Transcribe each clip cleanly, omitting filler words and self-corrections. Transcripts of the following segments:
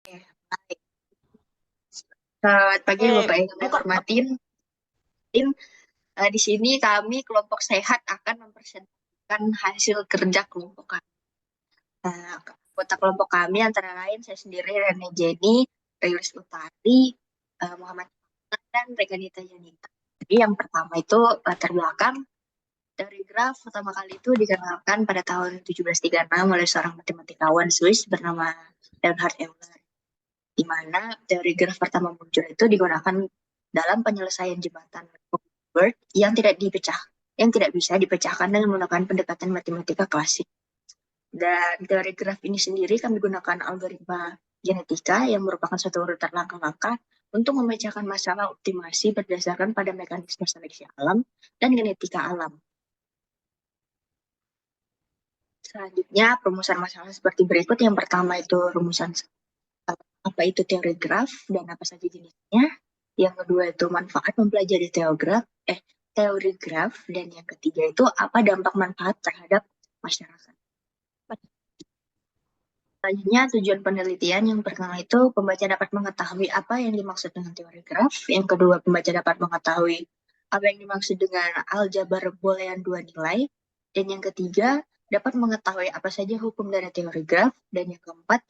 Baik. Selamat pagi Bapak yang kami hormatin. Di sini kami kelompok sehat akan mempresentasikan hasil kerja kelompok kami. Anggota kelompok kami antara lain saya sendiri, Rene Jenny, Rilis Utari, Muhammad Ahmad, dan Reganita Janita. Jadi yang pertama itu latar belakang dari graf pertama kali itu dikenalkan pada tahun 1736 oleh seorang matematikawan Swiss bernama Leonhard Euler, di mana teori graf pertama muncul itu digunakan dalam penyelesaian jembatan Hilbert yang tidak bisa dipecahkan dengan menggunakan pendekatan matematika klasik. Dan teori graf ini sendiri kami gunakan algoritma genetika yang merupakan suatu urutan langkah-langkah untuk memecahkan masalah optimasi berdasarkan pada mekanisme seleksi alam dan genetika alam. Selanjutnya, perumusan masalah seperti berikut. Yang pertama itu rumusan apa itu teori graf dan apa saja jenisnya. Yang kedua itu manfaat mempelajari teori graf, dan yang ketiga itu apa dampak manfaat terhadap masyarakat. Selanjutnya, tujuan penelitian yang pertama itu pembaca dapat mengetahui apa yang dimaksud dengan teori graf. Yang kedua, pembaca dapat mengetahui apa yang dimaksud dengan aljabar boolean dua nilai. Dan yang ketiga, dapat mengetahui apa saja hukum dari teori graf. Dan yang keempat,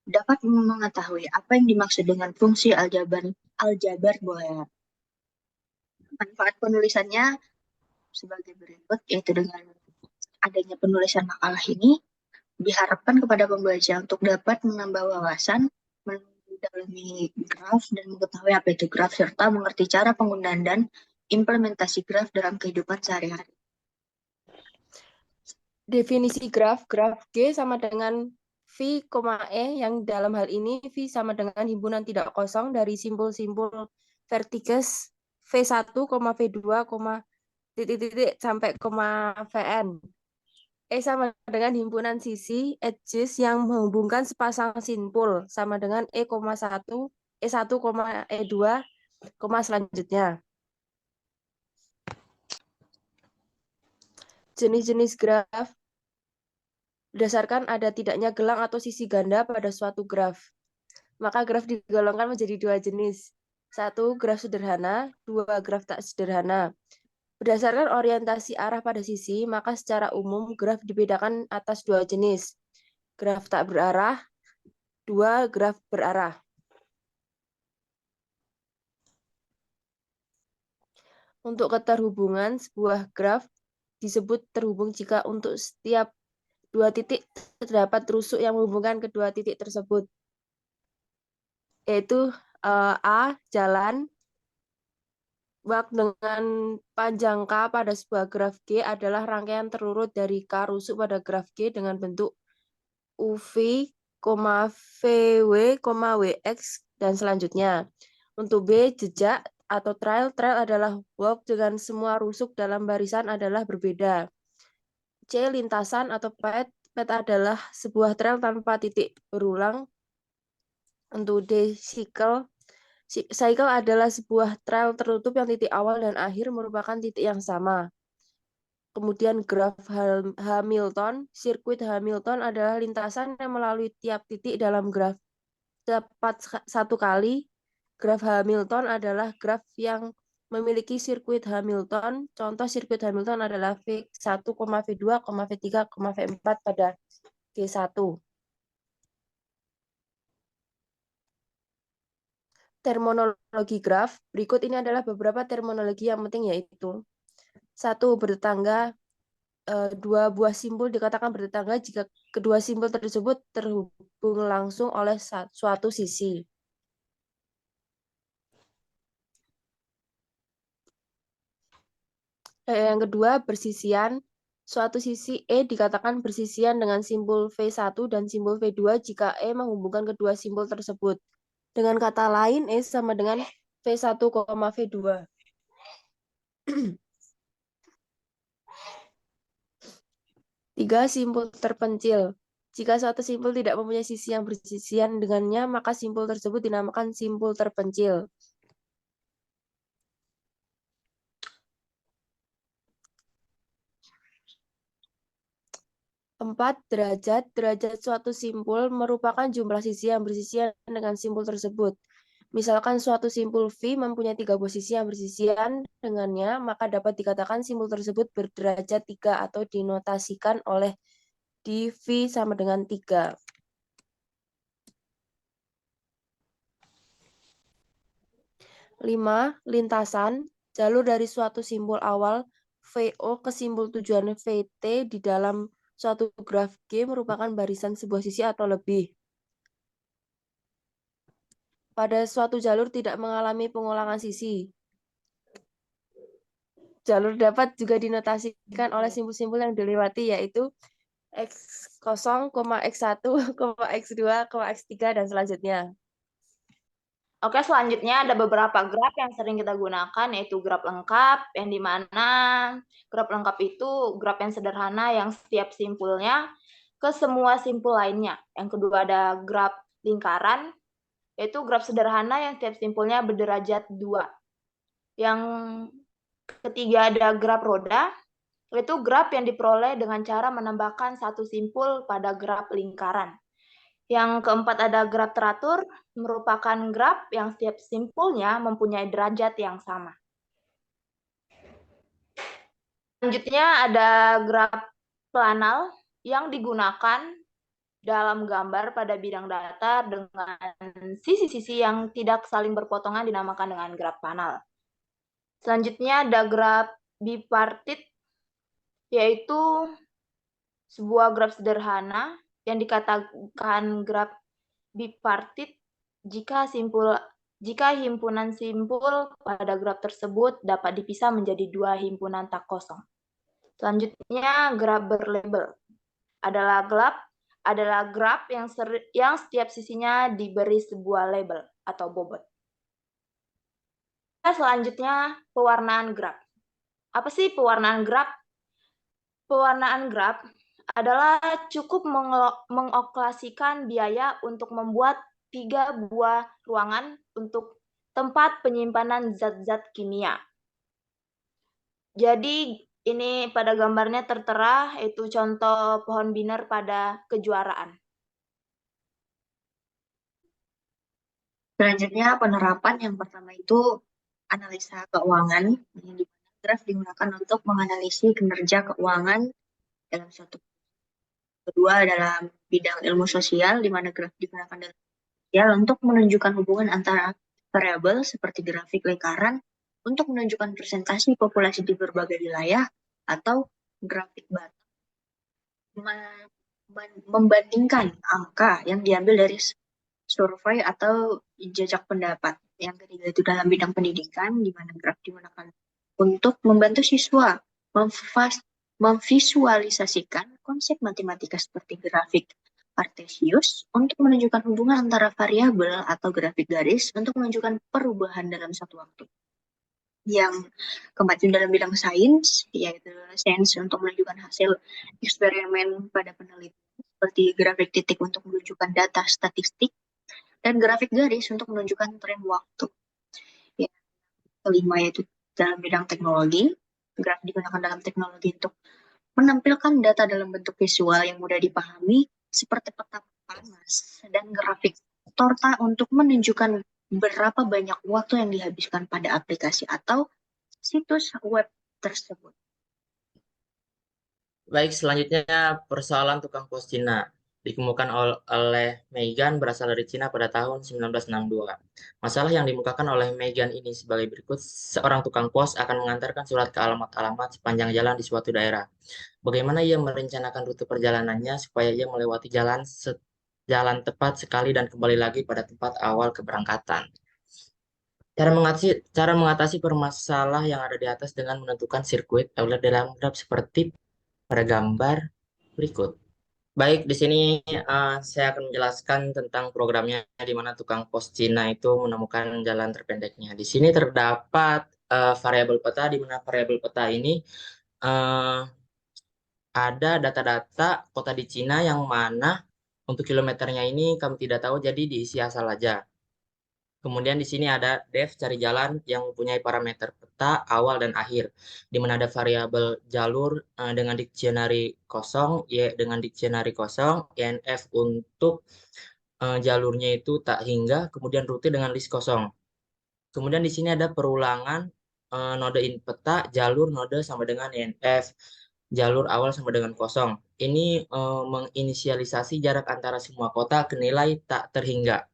dapat mengetahui apa yang dimaksud dengan fungsi aljabar boolean. Manfaat penulisannya sebagai berikut, yaitu dengan adanya penulisan makalah ini diharapkan kepada pembaca untuk dapat menambah wawasan, mendalami graf, dan mengetahui apa itu graf, serta mengerti cara penggunaan dan implementasi graf dalam kehidupan sehari-hari. Definisi graf G sama dengan V, E, yang dalam hal ini V sama dengan himpunan tidak kosong dari simpul-simpul vertices V1, V2, titik-titik sampai Vn. E sama dengan himpunan sisi edges yang menghubungkan sepasang simpul sama dengan E,1, E1, E2, selanjutnya. Jenis-jenis graf berdasarkan ada tidaknya gelang atau sisi ganda pada suatu graf. Maka graf digolongkan menjadi dua jenis. Satu, graf sederhana. Dua, graf tak sederhana. Berdasarkan orientasi arah pada sisi, maka secara umum graf dibedakan atas dua jenis. Graf tak berarah, dua, graf berarah. Untuk keterhubungan, sebuah graf disebut terhubung jika untuk setiap dua titik terdapat rusuk yang menghubungkan kedua titik tersebut. Yaitu A, jalan, Wak dengan panjang K pada sebuah graf G adalah rangkaian terurut dari K rusuk pada graf G dengan bentuk UV, VW, WX, dan selanjutnya. Untuk B, jejak atau trail adalah walk dengan semua rusuk dalam barisan adalah berbeda. C, lintasan atau path adalah sebuah trail tanpa titik berulang. Untuk D, cycle adalah sebuah trail tertutup yang titik awal dan akhir merupakan titik yang sama. Kemudian graf Hamilton, sirkuit Hamilton adalah lintasan yang melalui tiap titik dalam graf tepat satu kali. Graf Hamilton adalah graf yang memiliki sirkuit Hamilton. Contoh sirkuit Hamilton adalah V1, V2, V3, V4 pada G1. Terminologi graf. Berikut ini adalah beberapa terminologi yang penting, yaitu satu, bertetangga. Dua buah simpul dikatakan bertetangga jika kedua simpul tersebut terhubung langsung oleh suatu sisi. Yang kedua, bersisian. Suatu sisi E dikatakan bersisian dengan simpul V1 dan simpul V2 jika E menghubungkan kedua simpul tersebut. Dengan kata lain, E sama dengan V1, V2. Tiga, simpul terpencil. Jika suatu simpul tidak mempunyai sisi yang bersisian dengannya, maka simpul tersebut dinamakan simpul terpencil. 4. Derajat. Derajat suatu simpul merupakan jumlah sisi yang bersisian dengan simpul tersebut. Misalkan suatu simpul V mempunyai 3 posisi yang bersisian dengannya, maka dapat dikatakan simpul tersebut berderajat 3 atau dinotasikan oleh dV sama dengan 3. 5. Lintasan. Jalur dari suatu simpul awal VO ke simpul tujuan VT di dalam suatu graf G merupakan barisan sebuah sisi atau lebih. Pada suatu jalur tidak mengalami pengulangan sisi. Jalur dapat juga dinotasikan oleh simpul-simpul yang dilewati, yaitu X0, X1, X2, X3, dan selanjutnya. Oke, selanjutnya ada beberapa graf yang sering kita gunakan, yaitu graf lengkap, yang dimana graf lengkap itu graf yang sederhana yang setiap simpulnya ke semua simpul lainnya. Yang kedua ada graf lingkaran, yaitu graf sederhana yang setiap simpulnya berderajat 2. Yang ketiga ada graf roda, yaitu graf yang diperoleh dengan cara menambahkan satu simpul pada graf lingkaran. Yang keempat ada graf teratur, merupakan graf yang setiap simpulnya mempunyai derajat yang sama. Selanjutnya ada graf planal yang digunakan dalam gambar pada bidang datar dengan sisi-sisi yang tidak saling berpotongan dinamakan dengan graf planal. Selanjutnya ada graf bipartit, yaitu sebuah graf sederhana yang dikatakan graf bipartit jika himpunan simpul pada graf tersebut dapat dipisah menjadi 2 himpunan tak kosong. Selanjutnya, graf berlabel adalah graf yang setiap sisinya diberi sebuah label atau bobot. Selanjutnya, pewarnaan graf. Apa sih pewarnaan graf? Pewarnaan graf adalah cukup mengoklaskan biaya untuk membuat 3 buah ruangan untuk tempat penyimpanan zat-zat kimia. Jadi ini pada gambarnya tertera, itu contoh pohon biner pada kejuaraan. Selanjutnya penerapan yang pertama itu analisa keuangan, yang di mana graf digunakan untuk menganalisis kinerja keuangan dalam suatu. Kedua dalam bidang ilmu sosial, di mana graf digunakan dalam sosial untuk menunjukkan hubungan antara variabel seperti grafik lingkaran untuk menunjukkan presentasi populasi di berbagai wilayah, atau grafik bata membandingkan angka yang diambil dari survei atau jejak pendapat. Yang ketiga itu dalam bidang pendidikan, di mana graf digunakan untuk membantu siswa memvisualisasikan konsep matematika seperti grafik kartesius untuk menunjukkan hubungan antara variabel atau grafik garis untuk menunjukkan perubahan dalam satu waktu. Yang keempat itu dalam bidang sains, yaitu sains untuk menunjukkan hasil eksperimen pada penelitian, seperti grafik titik untuk menunjukkan data statistik, dan grafik garis untuk menunjukkan tren waktu. Ya, kelima yaitu dalam bidang teknologi, graf digunakan dalam teknologi untuk menampilkan data dalam bentuk visual yang mudah dipahami, seperti peta panas, dan grafik torta untuk menunjukkan berapa banyak waktu yang dihabiskan pada aplikasi atau situs web tersebut. Baik, selanjutnya persoalan tukang pos Cina. Dikemukakan oleh Megan berasal dari Cina pada tahun 1962. Masalah yang dimukakan oleh Megan ini sebagai berikut. Seorang tukang pos akan mengantarkan surat ke alamat-alamat sepanjang jalan di suatu daerah. Bagaimana ia merencanakan rute perjalanannya supaya ia melewati jalan tepat sekali dan kembali lagi pada tempat awal keberangkatan. Cara mengatasi permasalahan yang ada di atas dengan menentukan sirkuit adalah dalam graf seperti pada gambar berikut. Baik, di sini saya akan menjelaskan tentang programnya, di mana tukang pos Cina itu menemukan jalan terpendeknya. Di sini terdapat variabel peta, di mana variabel peta ini ada data-data kota di Cina yang mana untuk kilometernya ini kami tidak tahu, jadi diisi asal aja. Kemudian di sini ada def cari jalan yang mempunyai parameter peta awal dan akhir, di mana ada variabel jalur dengan dictionary kosong, y dengan dictionary kosong, inf untuk jalurnya itu tak hingga, kemudian rute dengan list kosong. Kemudian di sini ada perulangan node in peta, jalur node sama dengan inf, jalur awal sama dengan kosong. Ini menginisialisasi jarak antara semua kota ke nilai tak terhingga.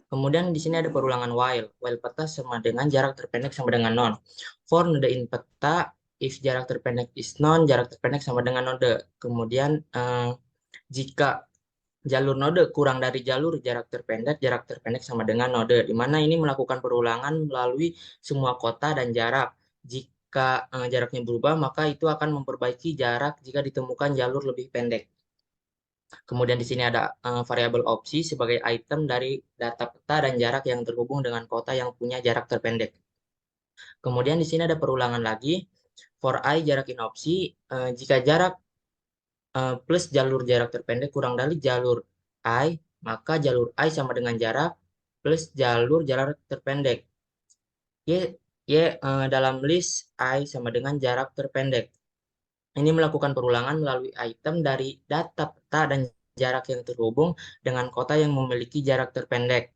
Kemudian di sini ada perulangan while peta sama dengan jarak terpendek sama dengan non. For node in peta, if jarak terpendek is non, jarak terpendek sama dengan node. Kemudian jika jalur node kurang dari jalur jarak terpendek sama dengan node, di mana ini melakukan perulangan melalui semua kota dan jarak. Jika jaraknya berubah, maka itu akan memperbaiki jarak jika ditemukan jalur lebih pendek. Kemudian di sini ada variabel opsi sebagai item dari data peta dan jarak yang terhubung dengan kota yang punya jarak terpendek. Kemudian di sini ada perulangan lagi. For I jarak in opsi, jika jarak plus jalur jarak terpendek kurang dari jalur I, maka jalur I sama dengan jarak plus jalur jarak terpendek. Dalam list I sama dengan jarak terpendek. Ini melakukan perulangan melalui item dari data peta dan jarak yang terhubung dengan kota yang memiliki jarak terpendek.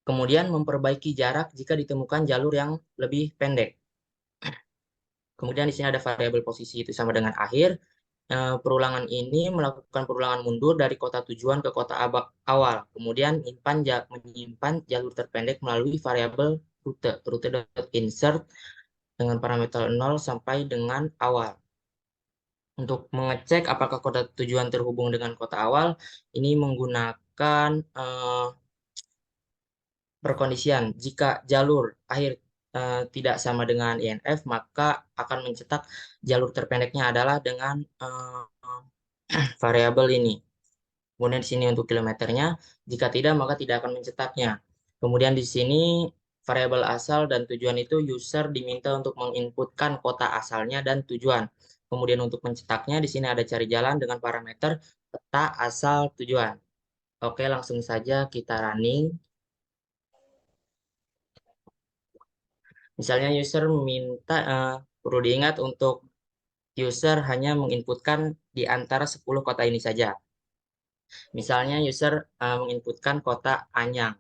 Kemudian memperbaiki jarak jika ditemukan jalur yang lebih pendek. Kemudian di sini ada variabel posisi itu sama dengan akhir. Perulangan ini melakukan perulangan mundur dari kota tujuan ke kota awal. Kemudian menyimpan jalur terpendek melalui variabel rute.insert dengan parameter 0 sampai dengan awal. Untuk mengecek apakah kota tujuan terhubung dengan kota awal, ini menggunakan perkondisian. Jika jalur akhir tidak sama dengan INF, maka akan mencetak jalur terpendeknya adalah dengan variabel ini. Kemudian di sini untuk kilometernya, jika tidak maka tidak akan mencetaknya. Kemudian di sini variabel asal dan tujuan itu user diminta untuk menginputkan kota asalnya dan tujuan. Kemudian untuk mencetaknya di sini ada cari jalan dengan parameter peta asal tujuan. Oke, langsung saja kita running. Misalnya user meminta, perlu diingat untuk user hanya menginputkan di antara 10 kota ini saja. Misalnya user menginputkan kota Anyang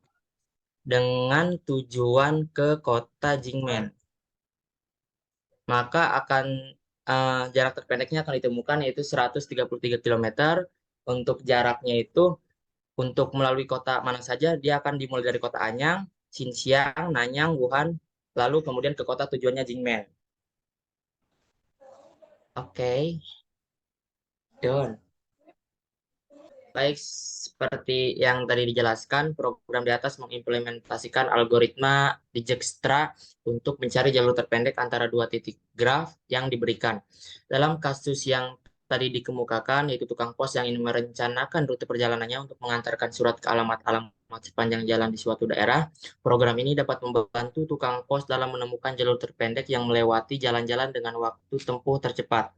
dengan tujuan ke kota Jingmen. Maka akan jarak terpendeknya akan ditemukan yaitu 133 km. Untuk jaraknya itu untuk melalui kota mana saja dia akan dimulai dari kota Anyang, Xinxiang, Nanyang, Wuhan, lalu kemudian ke kota tujuannya Jingmen. Oke. Done. Baik, seperti yang tadi dijelaskan, program di atas mengimplementasikan algoritma Dijkstra untuk mencari jalur terpendek antara dua titik graf yang diberikan. Dalam kasus yang tadi dikemukakan, yaitu tukang pos yang ingin merencanakan rute perjalanannya untuk mengantarkan surat ke alamat-alamat sepanjang jalan di suatu daerah, program ini dapat membantu tukang pos dalam menemukan jalur terpendek yang melewati jalan-jalan dengan waktu tempuh tercepat.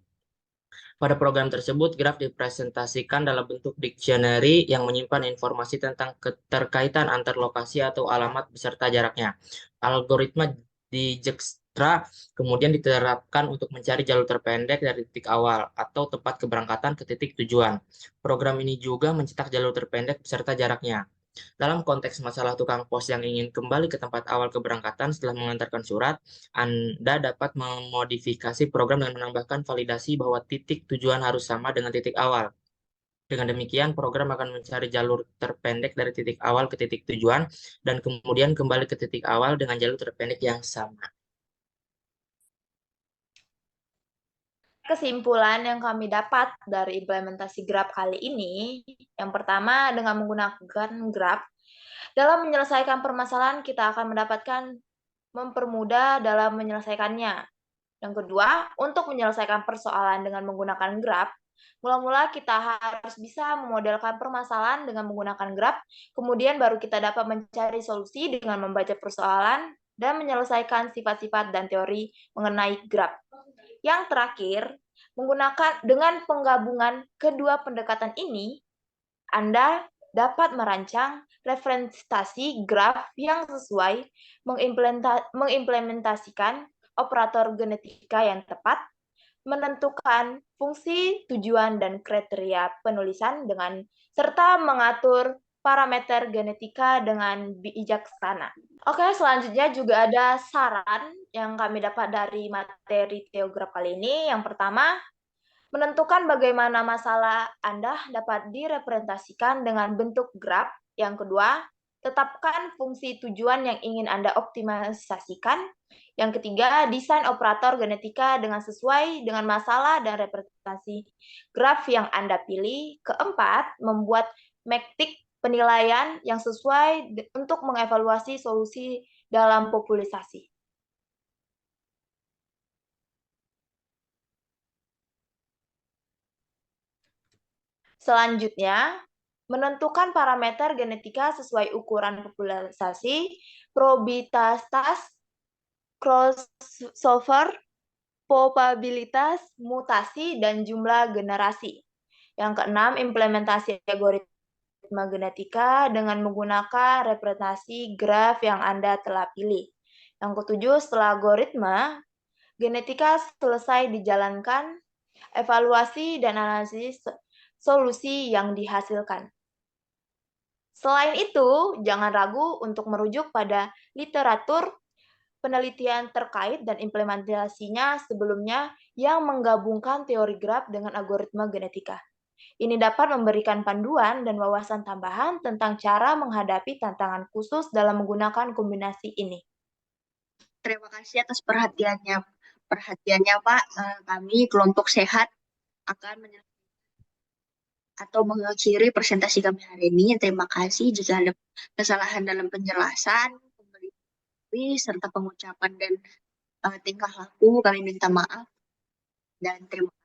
Pada program tersebut, graf dipresentasikan dalam bentuk dictionary yang menyimpan informasi tentang keterkaitan antar lokasi atau alamat beserta jaraknya. Algoritma Dijkstra kemudian diterapkan untuk mencari jalur terpendek dari titik awal atau tempat keberangkatan ke titik tujuan. Program ini juga mencetak jalur terpendek beserta jaraknya. Dalam konteks masalah tukang pos yang ingin kembali ke tempat awal keberangkatan setelah mengantarkan surat, Anda dapat memodifikasi program dengan menambahkan validasi bahwa titik tujuan harus sama dengan titik awal. Dengan demikian, program akan mencari jalur terpendek dari titik awal ke titik tujuan dan kemudian kembali ke titik awal dengan jalur terpendek yang sama. Kesimpulan yang kami dapat dari implementasi graf kali ini, yang pertama dengan menggunakan graf, dalam menyelesaikan permasalahan kita akan mendapatkan mempermudah dalam menyelesaikannya. Yang kedua, untuk menyelesaikan persoalan dengan menggunakan graf, mula-mula kita harus bisa memodelkan permasalahan dengan menggunakan graf, kemudian baru kita dapat mencari solusi dengan membaca persoalan dan menyelesaikan sifat-sifat dan teori mengenai graf. Yang terakhir, menggunakan dengan penggabungan kedua pendekatan ini, Anda dapat merancang representasi graf yang sesuai, mengimplementasikan operator genetika yang tepat, menentukan fungsi, tujuan, dan kriteria penulisan serta mengatur parameter genetika dengan bijaksana. Oke, selanjutnya juga ada saran yang kami dapat dari materi teograf kali ini. Yang pertama, menentukan bagaimana masalah Anda dapat direpresentasikan dengan bentuk graf. Yang kedua, tetapkan fungsi tujuan yang ingin Anda optimalisasikan. Yang ketiga, desain operator genetika dengan sesuai dengan masalah dan representasi graf yang Anda pilih. Keempat, membuat metrik penilaian yang sesuai untuk mengevaluasi solusi dalam popularisasi. Selanjutnya, menentukan parameter genetika sesuai ukuran popularisasi, probabilitas crossover, probabilitas mutasi, dan jumlah generasi. Yang keenam, implementasi algoritma genetika dengan menggunakan representasi graf yang Anda telah pilih. Yang ketujuh, setelah algoritma genetika selesai dijalankan, evaluasi dan analisis solusi yang dihasilkan. Selain itu, jangan ragu untuk merujuk pada literatur penelitian terkait dan implementasinya sebelumnya yang menggabungkan teori graf dengan algoritma genetika. Ini dapat memberikan panduan dan wawasan tambahan tentang cara menghadapi tantangan khusus dalam menggunakan kombinasi ini. Terima kasih atas perhatiannya. Pak. Kami kelompok sehat akan menyelesaikan atau mengakhiri presentasi kami hari ini. Terima kasih jika ada kesalahan dalam penjelasan, pemberi, serta pengucapan dan tingkah laku. Kami minta maaf dan terima kasih.